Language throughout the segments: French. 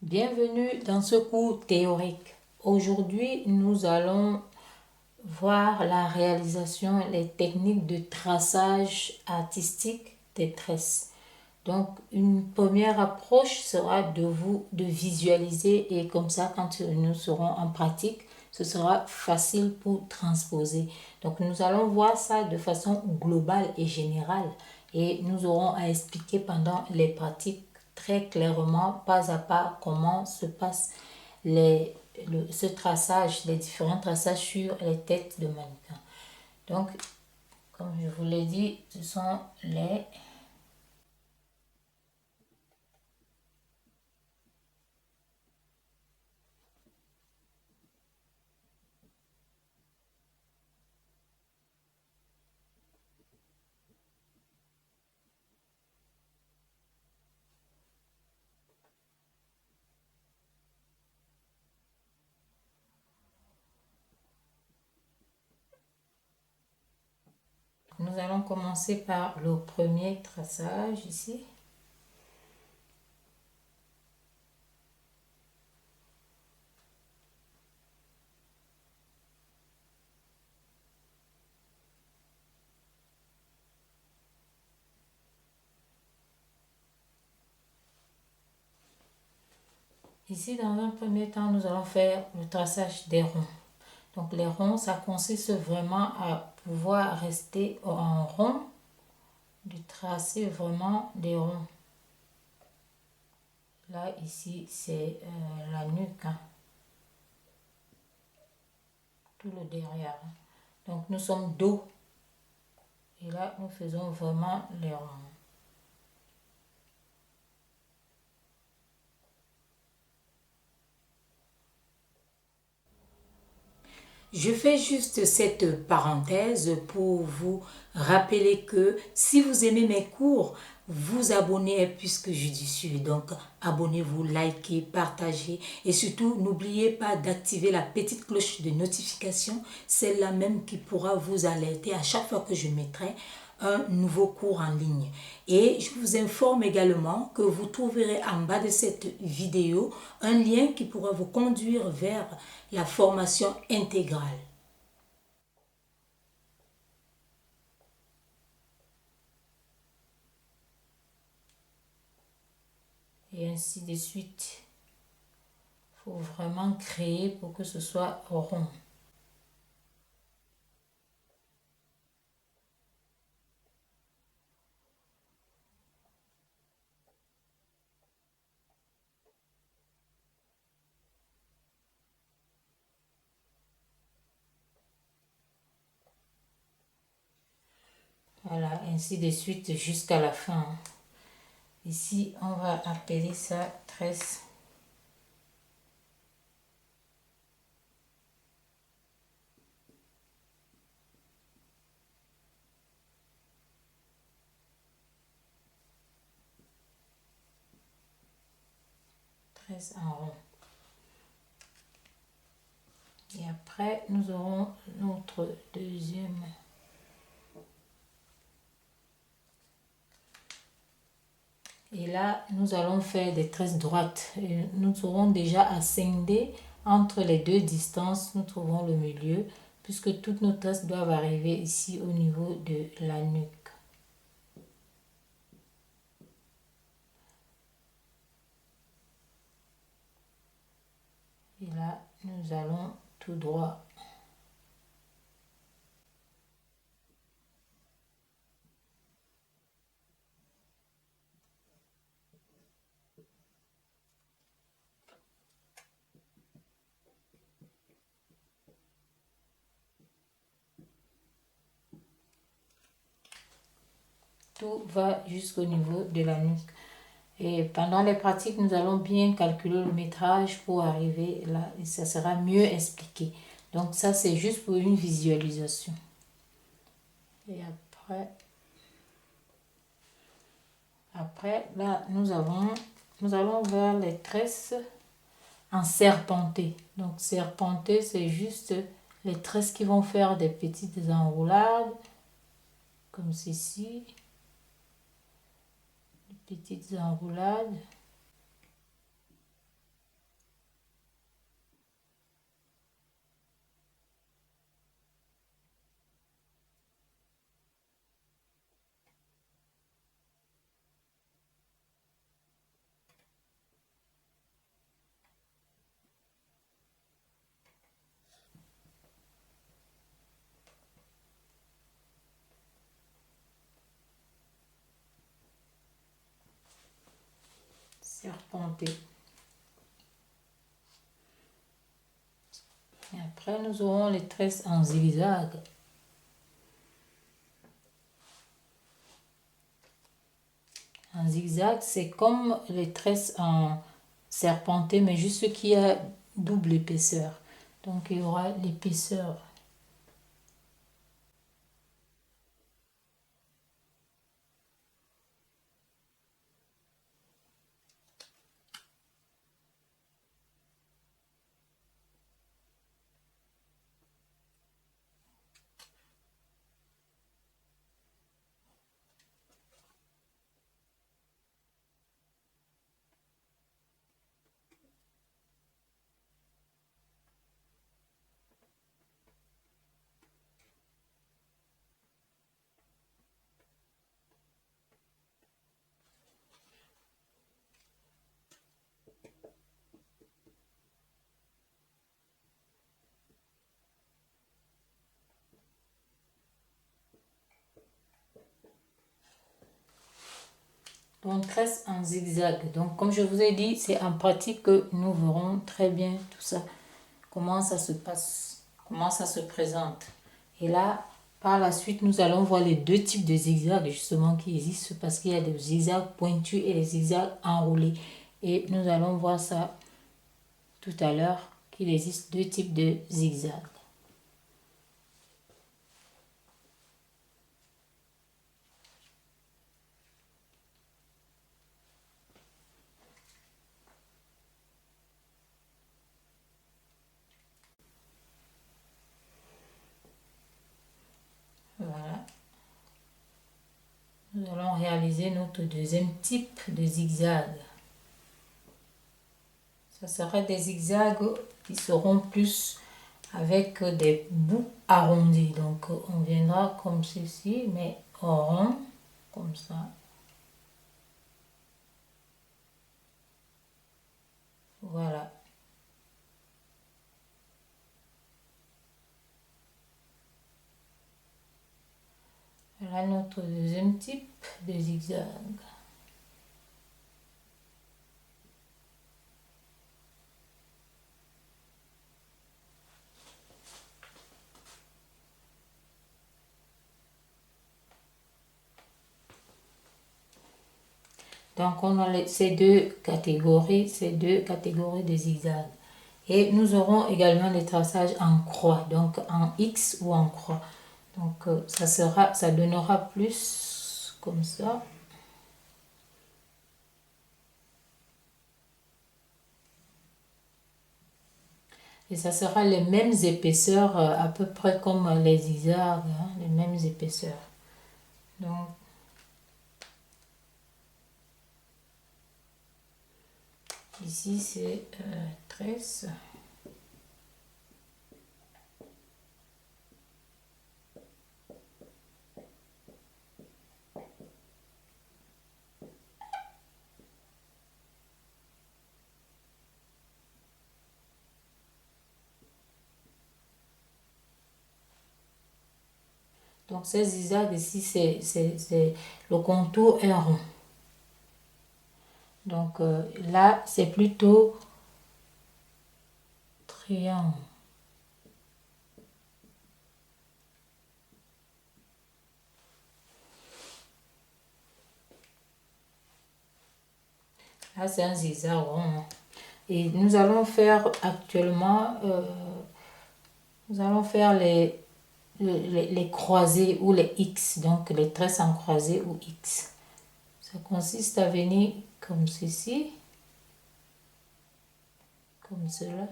Bienvenue dans ce cours théorique. Aujourd'hui, nous allons voir la réalisation, les techniques de traçage artistique des tresses. Donc, une première approche sera de visualiser et comme ça, quand nous serons en pratique, ce sera facile pour transposer. Donc, nous allons voir ça de façon globale et générale et nous aurons à expliquer pendant les pratiques très clairement, pas à pas, comment se passe ce traçage, les différents traçages sur les têtes de mannequins. Donc, comme je vous l'ai dit, ce sont les Nous allons commencer par le premier traçage ici. Ici, dans un premier temps, nous allons faire le traçage des ronds. Donc les ronds, ça consiste vraiment à pouvoir rester en rond, de tracer vraiment des ronds. Là, ici, c'est la nuque, hein, tout le derrière. Donc nous sommes dos. Et là, nous faisons vraiment les ronds. Je fais juste cette parenthèse pour vous rappeler que si vous aimez mes cours, vous abonnez est plus que judicieux. Donc, abonnez-vous, likez, partagez et surtout, n'oubliez pas d'activer la petite cloche de notification, celle-là même qui pourra vous alerter à chaque fois que je mettrai un nouveau cours en ligne. Et je vous informe également que vous trouverez en bas de cette vidéo un lien qui pourra vous conduire vers la formation intégrale. Et ainsi de suite. Il faut vraiment créer pour que ce soit rond. Voilà, ainsi de suite jusqu'à la fin. Ici, on va appeler ça tresse. Tresse en rond. Et après, nous aurons notre deuxième. Et là, nous allons faire des tresses droites. Et nous aurons déjà à scinder entre les deux distances. Nous trouvons le milieu, puisque toutes nos tresses doivent arriver ici au niveau de la nuque. Et là, nous allons tout droit. Tout va jusqu'au niveau de la nuque. Et pendant les pratiques, nous allons bien calculer le métrage pour arriver là et ça sera mieux expliqué. Donc ça, c'est juste pour une visualisation. Et après là, nous allons vers les tresses en serpenté. Donc serpenté, c'est juste les tresses qui vont faire des petites enroulades, comme ceci. Des petites enroulades. serpenté. Et après, nous aurons les tresses en zigzag. En zigzag, c'est comme les tresses en serpenté, mais juste qu'il y a double épaisseur. Donc, il y aura l'épaisseur. Donc, tresse en zigzag. Donc, comme je vous ai dit, c'est en pratique que nous verrons très bien tout ça. Comment ça se passe, comment ça se présente. Et là, par la suite, nous allons voir les deux types de zigzags justement qui existent parce qu'il y a des zigzags pointus et des zigzags enroulés. Et nous allons voir ça tout à l'heure, qu'il existe deux types de zigzags. Voilà. Nous allons réaliser notre deuxième type de zigzag. Ça sera des zigzags qui seront plus avec des bouts arrondis. Donc on viendra comme ceci, mais en rond, comme ça. Voilà. Voilà notre deuxième type de zigzag. Donc on a ces deux catégories de zigzags. Et nous aurons également des traçages en croix, donc en X ou en croix. Donc ça donnera plus comme ça. Et ça sera les mêmes épaisseurs, à peu près comme les zigzags, hein, les mêmes épaisseurs. Donc, ici c'est 13. Donc ces zigzags ici, le contour est rond. Donc là, c'est plutôt triangle. Là, c'est un zigzag rond. Et nous allons faire actuellement, nous allons faire les croisés ou les X, donc les tresses en croisé ou X. Ça consiste à venir comme ceci, comme cela.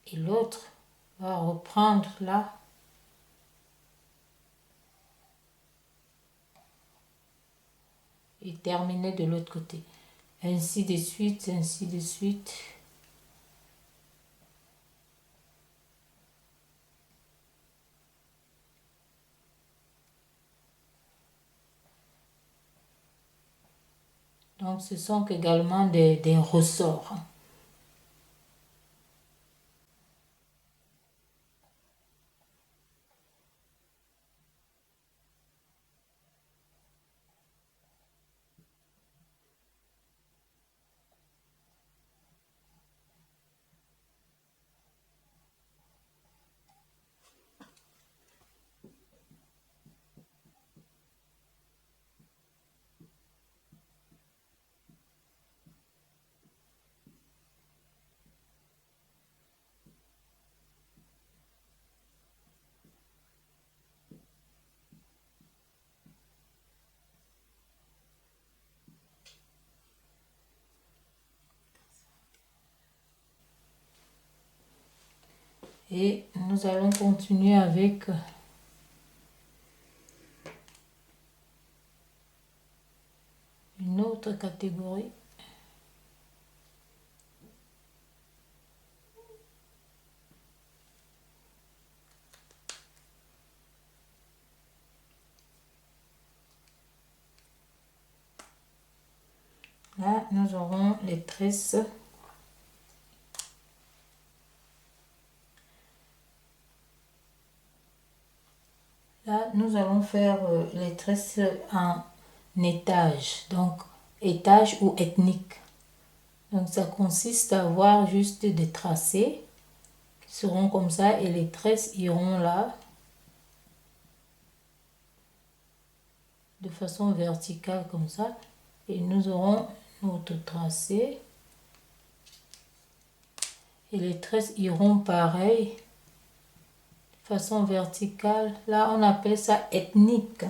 Et l'autre va reprendre là. Et terminer de l'autre côté. Ainsi de suite, ainsi de suite. Donc ce sont également des ressorts. Et nous allons continuer avec une autre catégorie. Là, nous aurons les tresses. Là, nous allons faire les tresses en étage, donc étage ou ethnique. Donc ça consiste à avoir juste des tracés qui seront comme ça et les tresses iront là de façon verticale comme ça et nous aurons notre tracé et les tresses iront pareil de façon verticale. Là on appelle ça ethnique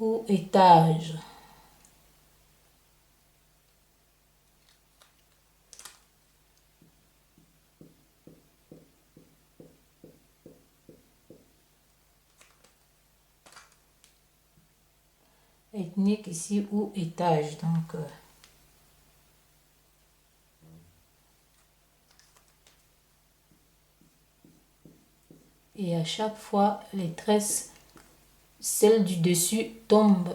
ou étage. Ethnique ici ou étage, donc et à chaque fois les tresses, celle du dessus tombe,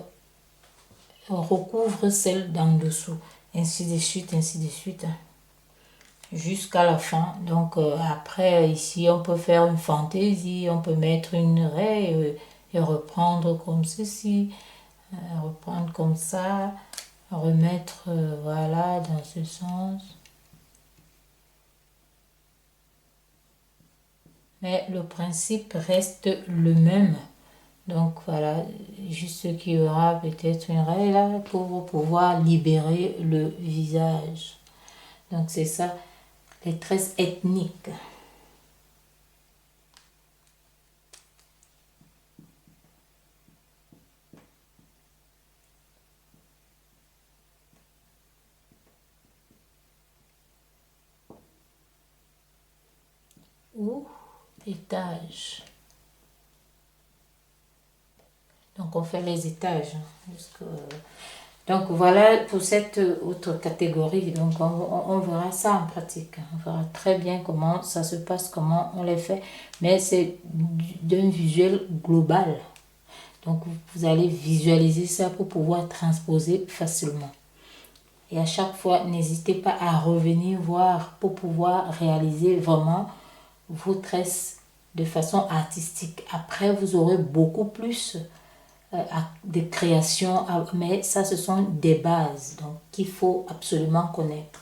recouvre celle d'en dessous, ainsi de suite jusqu'à la fin. Donc après ici on peut faire une fantaisie, on peut mettre une raie et reprendre comme ceci, reprendre comme ça, remettre voilà dans ce sens. Mais le principe reste le même. Donc voilà, juste qu'il y aura peut-être une raie là pour pouvoir libérer le visage. Donc c'est ça, les tresses ethniques. Ou étage. Donc on fait les étages. Donc voilà pour cette autre catégorie. Donc on verra ça en pratique. On verra très bien comment ça se passe, comment on les fait. Mais c'est d'un visuel global. Donc vous allez visualiser ça pour pouvoir transposer facilement. Et à chaque fois, n'hésitez pas à revenir voir pour pouvoir réaliser vraiment vos tresses de façon artistique. Après, vous aurez beaucoup plus de créations, mais ça, ce sont des bases donc qu'il faut absolument connaître.